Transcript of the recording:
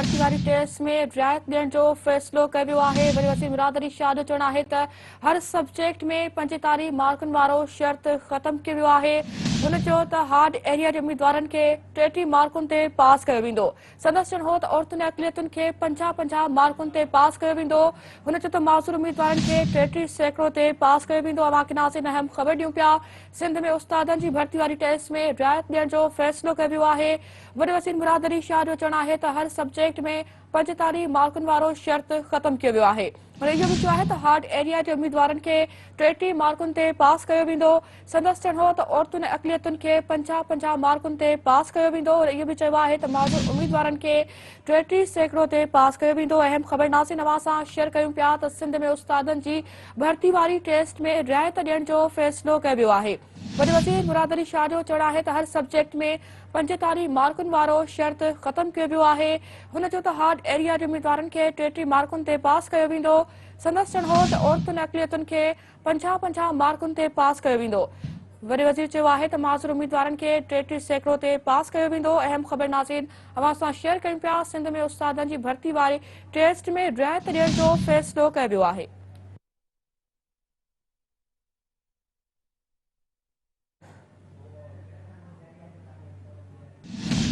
भर्ती वारी टेस्ट में रियायत ॾियण जो फ़ैसिलो कयो वियो आहे। वरी वसीम बिरादरी शाह जो चवणु आहे त हर सब्जेक्ट में 45 मार्कुनि वारो शर्त ख़तमु कयो वियो आहे। हुन चयो त हार्ड एरिया जे उम्मीदवारनि खे 33 मार्कुनि ते पास कयो वेंदो। संदसि चवणु हो त औरतुनि ऐं अक़लियतुनि खे 50-50 मार्कुनि ते पास कयो वेंदो। हुन चयो त माज़ूर उम्मीदवारनि खे 33% ते पास कयो वेंदो। अवां खे नाज़रीन अहम ख़बर ॾियूं पिया। सिंध में उस्तादनि जी भर्ती वारी टेस्ट में रियायत ॾियण जो फ़ैसिलो कयो वियो आहे। वरी वसीम बिरादरी शाह जो चवणु आहे त हर सब्जेक्ट में 45 मार्कुनि वारो शर्त ख़तमु कयो वियो आहे। हुन इहो बि चयो आहे त हार्ड एरिया जे उम्मीदवारनि खे 33 मार्कुनि ते पास कयो वेंदो। संदसि चवणु हो त औरतुनि ऐं अक़लियतुनि खे 50-50 मार्कुनि ते पास कयो वेंदो। इहो बि चयो आहे त माज़ूर उम्मीदवारनि खे 33% ते पास कयो वेंदो। अहम ख़बर नाज़रीन अवां सां शेयर कयूं पिया त सिंध में उस्तादनि जी भर्ती वारी टेस्ट में रियायत ॾियण जो फ़ैसिलो कयो वियो आहे। वरी वज़ीर बिरादरी शाह जो चवणु आहे त हर सब्जेक्ट में 45 मार्कुनि वारो शर्त ख़तमु कयो वियो आहे। हुन चयो त हार्ड एरिया जे उम्मीदवारनि खे 33 मार्कुनि ते पास कयो वेंदो। संदसि चवणु हो त औरतुनि ऐं अक़लियतुनि खे 50-50 मार्कुनि ते पास कयो वेंदो। वरी वज़ीर चयो आहे त माज़ूर उम्मीदवारनि खे 33% ते पास कयो वेंदो। अहम ख़बर नाज़रीन अवां सां शेयर कयूं पिया। सिंध में उस्तादनि जी भर्ती वारी टेस्ट में रियायत ॾियण जो फ़ैसिलो कयो वियो आहे।